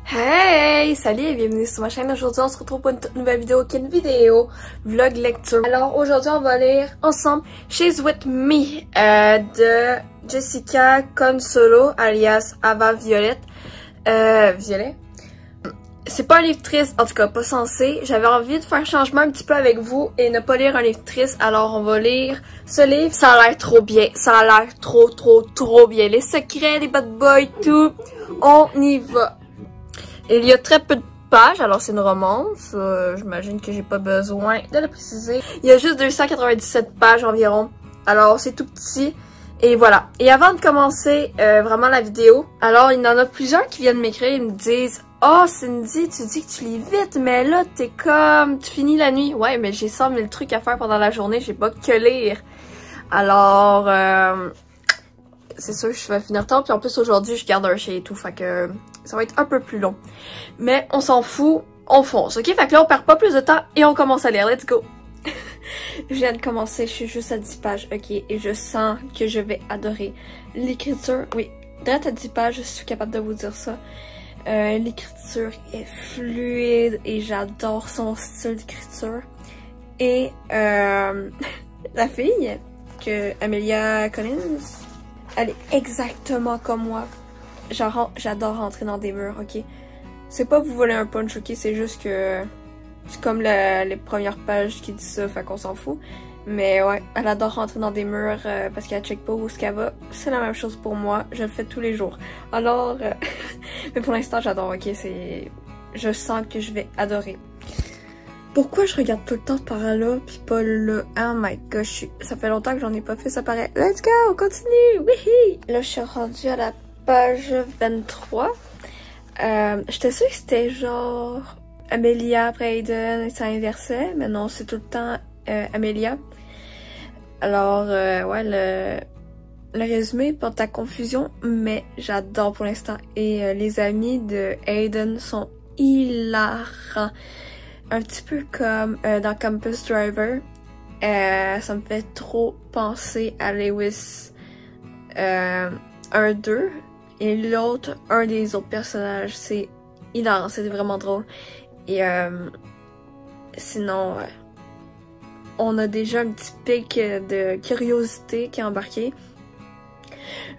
Hey! Salut et bienvenue sur ma chaîne. Aujourd'hui, on se retrouve pour une toute nouvelle vidéo qui est une vidéo vlog lecture. Alors aujourd'hui, on va lire ensemble She's With Me de Jessica Consolo alias Ava Violet. Violet? C'est pas un livre triste, en tout cas pas censé. J'avais envie de faire changement un petit peu avec vous et ne pas lire un livre triste. Alors on va lire ce livre. Ça a l'air trop bien. Ça a l'air trop bien. Les secrets, les bad boys, tout. On y va. Il y a très peu de pages, alors c'est une romance. J'imagine que j'ai pas besoin de le préciser. Il y a juste 297 pages environ. Alors c'est tout petit. Et voilà. Et avant de commencer vraiment la vidéo, alors il y en a plusieurs qui viennent m'écrire et me disent « Oh Cindy, tu dis que tu lis vite, mais là t'es comme... tu finis la nuit. » Ouais, mais j'ai 100 000 trucs à faire pendant la journée, j'ai pas que lire. Alors... c'est sûr que je vais finir tard, puis en plus aujourd'hui je garde un chien et tout, fait que ça va être un peu plus long. Mais on s'en fout, on fonce, ok? Fait que là on perd pas plus de temps et on commence à lire, let's go! Je viens de commencer, je suis juste à 10 pages, ok? Et je sens que je vais adorer l'écriture, oui, direct à 10 pages, je suis capable de vous dire ça. L'écriture est fluide et j'adore son style d'écriture. Et la fille, Amelia Collins, elle est exactement comme moi. J'adore rentrer dans des murs, ok? C'est pas vous voler un punch, ok? C'est juste que... c'est comme les premières pages qui disent ça, fait qu'on s'en fout. Mais ouais, elle adore rentrer dans des murs parce qu'elle check pas où ce qu'elle va. C'est la même chose pour moi, je le fais tous les jours. Alors... mais pour l'instant, j'adore, ok? Je sens que je vais adorer. Pourquoi je regarde tout le temps par là pis pas là? Oh my gosh, ça fait longtemps que j'en ai pas fait, ça paraît. Let's go, on continue! Wihhi! Là, je suis rendue à la page 23. J'étais sûre que c'était genre Amelia après Aiden et ça inversait, mais non, c'est tout le temps Amelia. Alors, ouais, le résumé porte à confusion, mais j'adore pour l'instant. Et les amis de Aiden sont hilarants. Un petit peu comme dans Campus Driver. Ça me fait trop penser à Lewis 1-2. Et l'autre, un des autres personnages, c'est hilarant, c'est vraiment drôle. Et sinon, on a déjà un petit pic de curiosité qui est embarqué.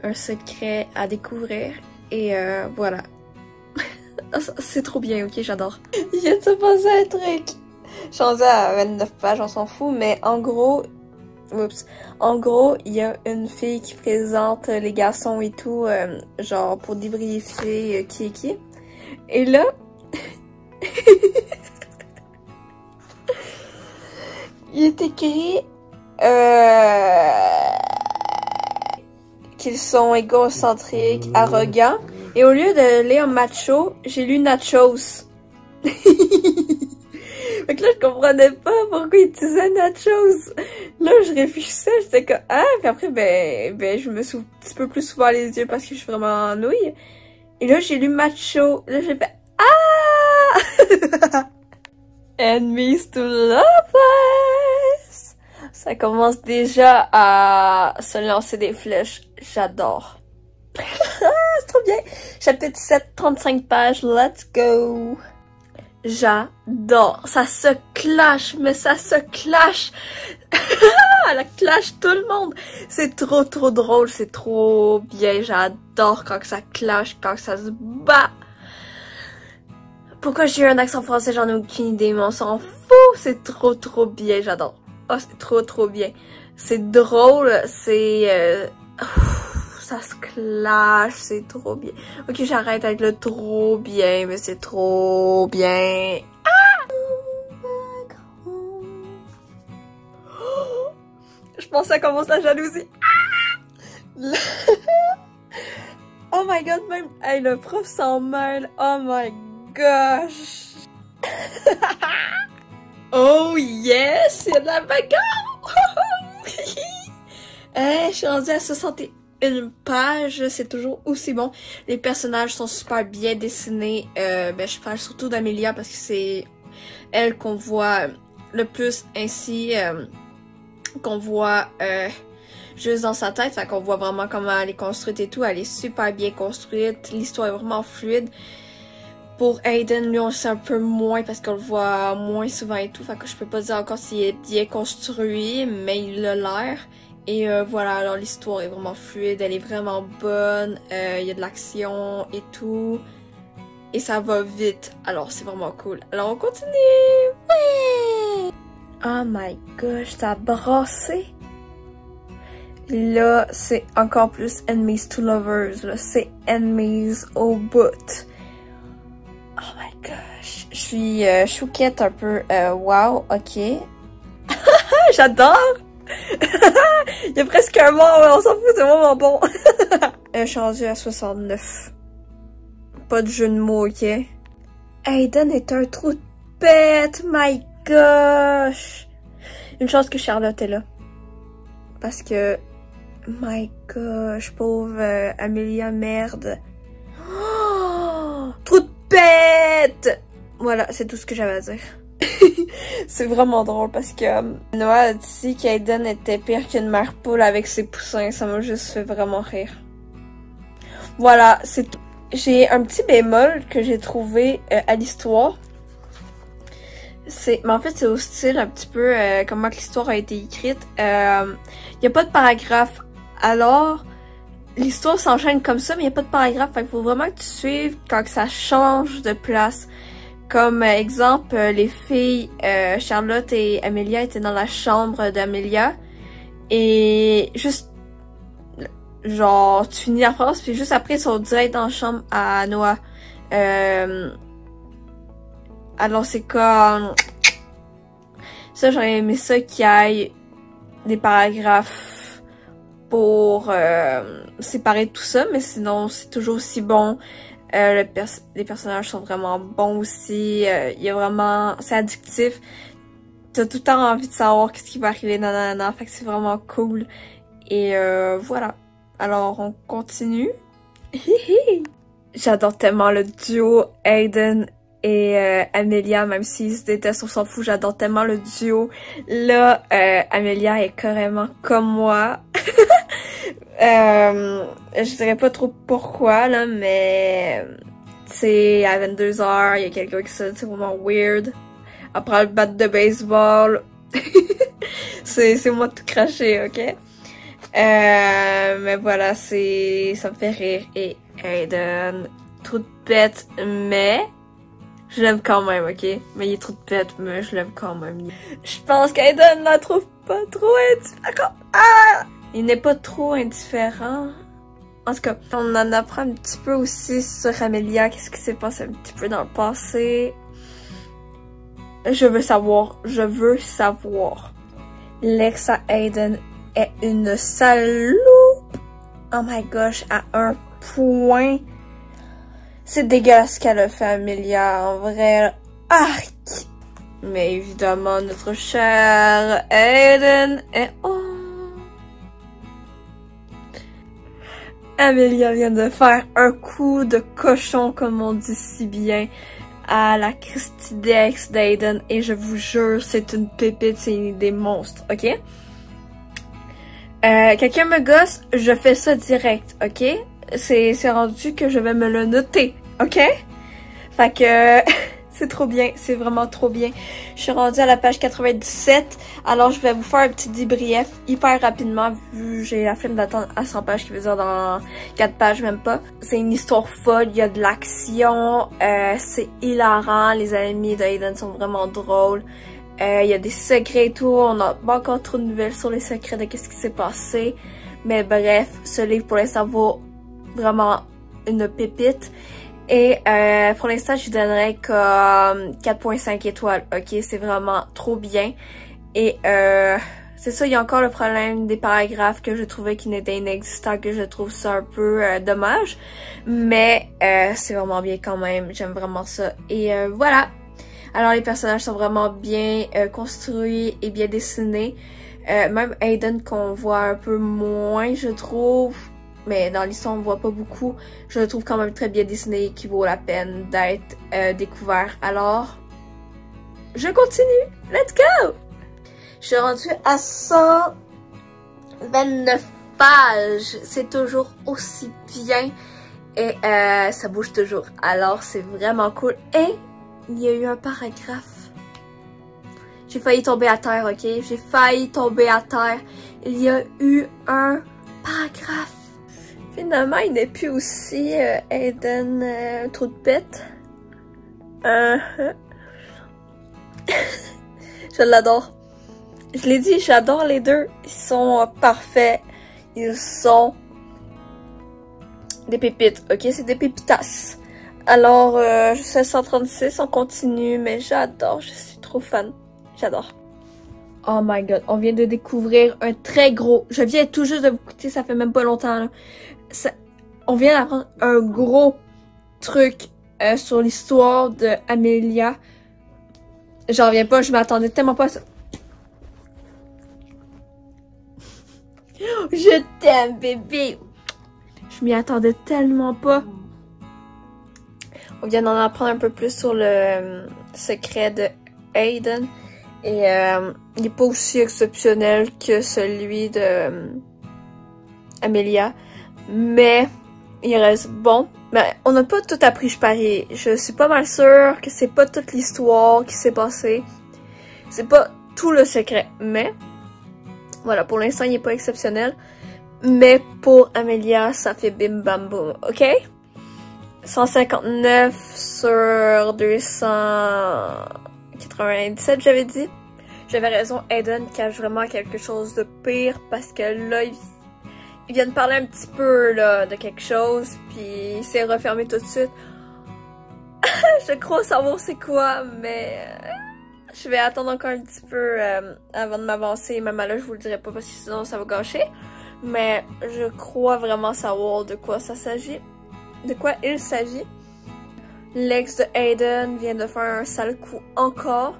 Un secret à découvrir. Et voilà. C'est trop bien, ok, j'adore. Il vient de se passer un truc. Je suis rendue à 29 pages, on s'en fout, mais en gros... Oups. En gros, il y a une fille qui présente les garçons et tout, genre pour débriefer qui est qui. Et là... il est écrit... qu'ils sont égocentriques, arrogants. Et au lieu de lire macho, j'ai lu nachos. Fait que là, je comprenais pas pourquoi il disait nachos. Là, je réfléchissais, j'étais comme, ah, puis après, ben, je me suis un petit peu plus souvent les yeux parce que je suis vraiment en nouille. Et là, j'ai lu macho. Là, j'ai fait, ah! Enemies to lovers. Ça commence déjà à se lancer des flèches. J'adore. C'est trop bien. Chapitre 7, 35 pages. Let's go. J'adore. Ça se clash, mais ça se clash. Elle clash tout le monde. C'est trop drôle. C'est trop bien. J'adore quand ça clash, quand ça se bat. Pourquoi j'ai eu un accent français, j'en ai aucune idée, mais on s'en fout. C'est trop bien. J'adore. Oh, c'est trop bien. C'est drôle. C'est... ça se clash, c'est trop bien. Ok, j'arrête avec le trop bien, mais c'est trop bien. Ah! Je pense que ça commence la jalousie. Ah! Oh my god, même hey, le prof s'en mêle. Oh my gosh. Oh yes, il y a de la bagarre. Je suis rendue à 61 page, c'est toujours aussi bon. Les personnages sont super bien dessinés. Je parle surtout d'Amelia parce que c'est elle qu'on voit le plus ainsi, qu'on voit juste dans sa tête. Fait qu'on voit vraiment comment elle est construite et tout. Elle est super bien construite. L'histoire est vraiment fluide. Pour Aiden, lui, on le sait un peu moins parce qu'on le voit moins souvent et tout. Fait que je peux pas dire encore s'il est bien construit, mais il a l'air. Et voilà, alors l'histoire est vraiment fluide, elle est vraiment bonne. Il y a de l'action et tout. Et ça va vite, alors c'est vraiment cool. Alors on continue! Ouais! Oh my gosh, ça a brassé! Là, c'est encore plus Enemies to Lovers. Là, c'est Enemies au bout. Oh my gosh. Je suis chouquette un peu. Wow, ok. J'adore! Il y a presque un mort, mais on s'en fout, c'est vraiment bon. Je suis rendue à 69. Pas de jeu de mots, ok? Aiden est un trou de pète, my gosh! Une chance que Charlotte est là. Parce que, my gosh, pauvre Amelia, merde. Oh, trou de pète! Voilà, c'est tout ce que j'avais à dire. C'est vraiment drôle parce que Noah a dit qu'Aiden était pire qu'une mère poule avec ses poussins. Ça m'a juste fait vraiment rire. Voilà, c'est tout. J'ai un petit bémol que j'ai trouvé à l'histoire. Mais en fait, c'est au style un petit peu comment l'histoire a été écrite. Il n'y a pas de paragraphe. Alors, l'histoire s'enchaîne comme ça, mais il n'y a pas de paragraphe. Fait qu'il faut vraiment que tu suives quand ça change de place. Comme exemple, les filles, Charlotte et Amelia étaient dans la chambre d'Amelia. Et juste, genre, tu finis la phrase, puis juste après, ils sont direct dans la chambre à Noah. Alors c'est comme... Ça, j'aurais aimé ça qu'il y ait des paragraphes pour séparer tout ça, mais sinon, c'est toujours aussi bon. Les personnages sont vraiment bons aussi. Il y a vraiment... C'est addictif. T'as tout le temps envie de savoir qu'est-ce qui va arriver, nanana. Fait que c'est vraiment cool. Et voilà. Alors, on continue. J'adore tellement le duo Aiden et Amelia, même s'ils se détestent, on s'en fout. J'adore tellement le duo. Là, Amelia est carrément comme moi. Je dirais pas trop pourquoi, là, mais c'est à 22h, il y a quelqu'un qui sonne, c'est vraiment weird. Après le bat de baseball, c'est moi tout craché, ok? Mais voilà, ça me fait rire. Et Aiden, trop de pète, mais je l'aime quand même, ok? Mais il est trop de pète, mais je l'aime quand même. Je pense qu'Aiden la trouve pas trop indifférent. Ah! Il n'est pas trop indifférent. En tout cas, on en apprend un petit peu aussi sur Amelia, qu'est-ce qui s'est passé un petit peu dans le passé. Je veux savoir. L'ex à Aiden est une salope. Oh my gosh, à un point. C'est dégueulasse ce qu'elle a fait à Amelia, en vrai. Arc! Mais évidemment, notre cher Aiden est... Oh! Amelia vient de faire un coup de cochon, comme on dit si bien, à la Christy Dex d'Aiden. Et je vous jure, c'est une pépite, c'est des monstres, ok? Quelqu'un me gosse, je fais ça direct, ok? C'est rendu que je vais me le noter, ok? Fait que... C'est trop bien, c'est vraiment trop bien. Je suis rendue à la page 97, alors je vais vous faire un petit débrief hyper rapidement, vu j'ai la flemme d'attendre à 100 pages, qui veut dire dans 4 pages, même pas. C'est une histoire folle, il y a de l'action, c'est hilarant, les amis d'Aiden sont vraiment drôles. Il y a des secrets et tout, on n'a pas encore trop de nouvelles sur les secrets de qu'est-ce qui s'est passé. Mais bref, ce livre pour l'instant vaut vraiment une pépite. Et pour l'instant, je lui donnerais comme 4.5 étoiles, ok? C'est vraiment trop bien. Et c'est ça, il y a encore le problème des paragraphes que je trouvais qui n'étaient inexistants, que je trouve ça un peu dommage. Mais c'est vraiment bien quand même, j'aime vraiment ça. Et voilà. Alors les personnages sont vraiment bien construits et bien dessinés. Même Aiden qu'on voit un peu moins, je trouve. Mais dans l'histoire, on ne voit pas beaucoup. Je le trouve quand même très bien dessiné, qui vaut la peine d'être découvert. Alors, je continue. Let's go! Je suis rendue à 129 pages. C'est toujours aussi bien. et ça bouge toujours. Alors c'est vraiment cool. Et il y a eu un paragraphe. J'ai failli tomber à terre, ok? J'ai failli tomber à terre. Il y a eu un paragraphe. Finalement, il n'est plus aussi Aiden trou de pète. Je l'adore. Je l'ai dit, j'adore les deux. Ils sont parfaits. Ils sont des pépites, ok? C'est des pépitas. Alors, je suis à 136, on continue, mais j'adore. Je suis trop fan. J'adore. Oh my god, on vient de découvrir un très gros... Je viens tout juste de vous écouter, ça fait même pas longtemps, là. On vient d'apprendre un gros truc sur l'histoire de Amelia. J'en reviens pas, je m'attendais tellement pas à ça. Je t'aime, bébé. Je m'y attendais tellement pas. On vient d'en apprendre un peu plus sur le secret de Aiden. Et il n'est pas aussi exceptionnel que celui de Amelia. Mais il reste bon. Mais on n'a pas tout appris, je parie. Je suis pas mal sûre que c'est pas toute l'histoire qui s'est passée. C'est pas tout le secret. Mais voilà, pour l'instant, il n'est pas exceptionnel. Mais pour Amelia, ça fait bim bam boum, ok? 159 sur 297, j'avais dit. J'avais raison, Aiden cache vraiment quelque chose de pire parce que là, il vient de parler un petit peu là, de quelque chose, puis il s'est refermé tout de suite. Je crois savoir c'est quoi, mais je vais attendre encore un petit peu avant de m'avancer. Même là, je vous le dirai pas parce que sinon ça va gâcher. Mais je crois vraiment savoir de quoi ça s'agit. De quoi il s'agit. L'ex de Aiden vient de faire un sale coup encore.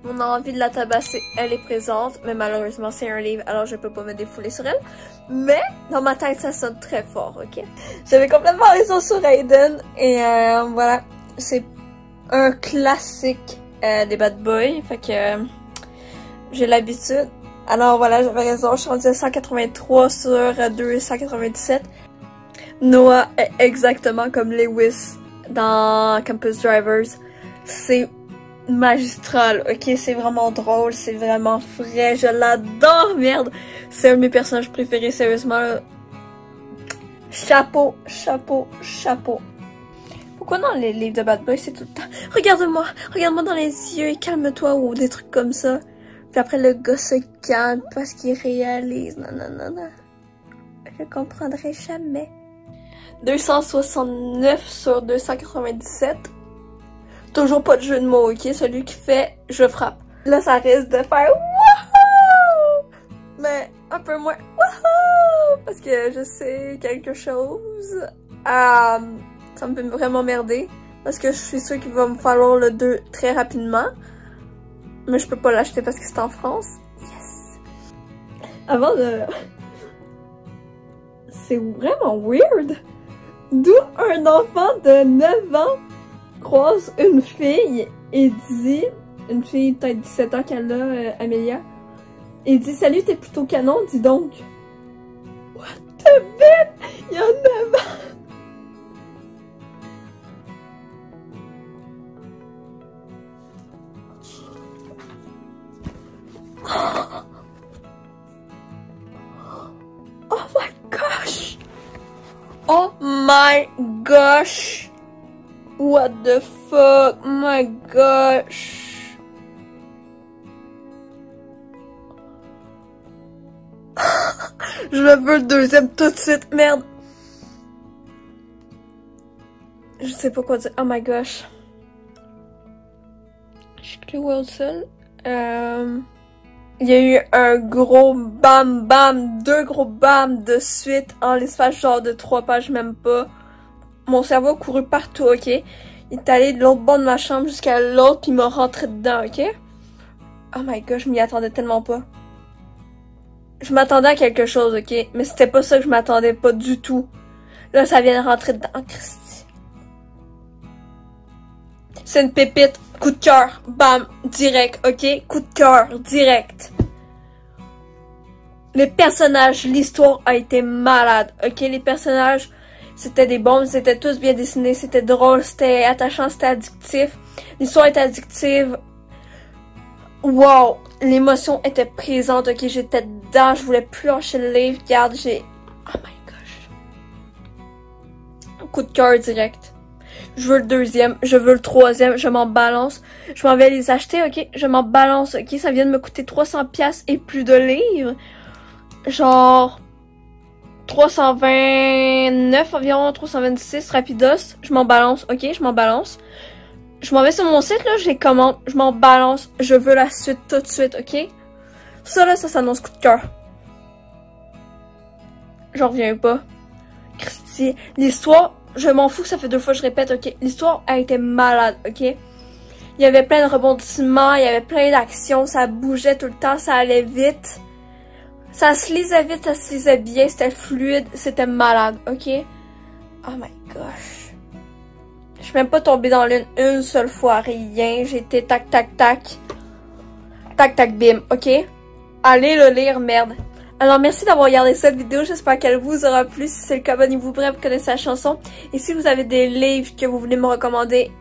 Mon envie de la tabasser, elle est présente. Mais malheureusement, c'est un livre, alors je peux pas me défouler sur elle. Mais dans ma tête, ça sonne très fort, ok? J'avais complètement raison sur Aiden. Et voilà, c'est un classique des bad boys. Fait que j'ai l'habitude. Alors voilà, j'avais raison, je suis rendue à 183 sur 297. Noah est exactement comme Lewis dans Campus Drivers. C'est magistral, ok? C'est vraiment drôle, c'est vraiment frais, je l'adore, merde! C'est un de mes personnages préférés, sérieusement. Là. Chapeau, chapeau, chapeau. Pourquoi dans les livres de Bad Boy, c'est tout le temps « Regarde-moi, regarde-moi dans les yeux et calme-toi » ou des trucs comme ça. Puis après, le gars se calme parce qu'il réalise. Non, non, non, non. Je comprendrai jamais. 269 sur 297. Toujours pas de jeu de mots, ok? Celui qui fait « je frappe ». Là, ça risque de faire « wouhou ». Mais un peu moins « wouhou ». Parce que je sais quelque chose. Ça me fait vraiment merder. Parce que je suis sûre qu'il va me falloir le 2 très rapidement. Mais je peux pas l'acheter parce que c'est en France. Yes! Avant de... C'est vraiment weird! D'où un enfant de 9 ans croise une fille et dit... Une fille peut-être 17 ans qu'elle a, Amelia. Et dit « Salut, t'es plutôt canon, dis donc! » What the bit? Il y a 9 ans! Oh my gosh! Oh my gosh! What the fuck? Oh my gosh! Je veux le deuxième tout de suite, merde! Je sais pas quoi dire. Oh my gosh! Je suis clouée au sol. Il y a eu un gros bam bam, 2 gros bam de suite en l'espace genre de 3 pages, même pas. Mon cerveau a couru partout, ok? Il est allé de l'autre bord de ma chambre jusqu'à l'autre puis il m'a rentré dedans, ok? Oh my god, je m'y attendais tellement pas. Je m'attendais à quelque chose, ok? Mais c'était pas ça que je m'attendais pas du tout. Là, ça vient de rentrer dedans. Oh, Christy. C'est une pépite. Coup de cœur. Bam. Direct, ok? Coup de cœur. Direct. Les personnages, l'histoire a été malade, ok? Les personnages, C'était des bombes, c'était tous bien dessinés, c'était drôle, c'était attachant, c'était addictif. L'histoire était addictive. Wow! L'émotion était présente, ok? J'étais dedans, je voulais plus lâcher le livre. Regarde, j'ai... Oh my gosh! Coup de cœur direct. Je veux le deuxième, je veux le troisième, je m'en balance. Je m'en vais les acheter, ok? Je m'en balance, ok? Ça vient de me coûter 300$ et plus de livres. Genre... 329 environ, 326 rapidos. Je m'en balance, ok? Je m'en balance. Je m'en vais sur mon site, là, je les commande. Je m'en balance. Je veux la suite tout de suite, ok? Ça, là, ça s'annonce coup de cœur. J'en reviens pas. Christy, l'histoire, je m'en fous, ça fait 2 fois que je répète, ok? L'histoire a été malade, ok? Il y avait plein de rebondissements, il y avait plein d'actions, ça bougeait tout le temps, ça allait vite. Ça se lisait vite, ça se lisait bien, c'était fluide, c'était malade, ok? Oh my gosh. Je suis même pas tombée dans l'une une seule fois, rien. J'étais tac tac tac. Tac tac bim, ok? Allez le lire, merde. Alors merci d'avoir regardé cette vidéo, j'espère qu'elle vous aura plu. Si c'est le cas, abonnez-vous, bref, vous connaissez la chanson. Et si vous avez des livres que vous voulez me recommander,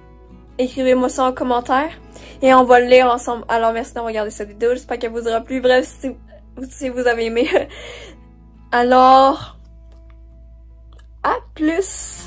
écrivez-moi ça en commentaire. Et on va le lire ensemble. Alors merci d'avoir regardé cette vidéo, j'espère qu'elle vous aura plu. Bref, si vous avez aimé. Alors, à plus!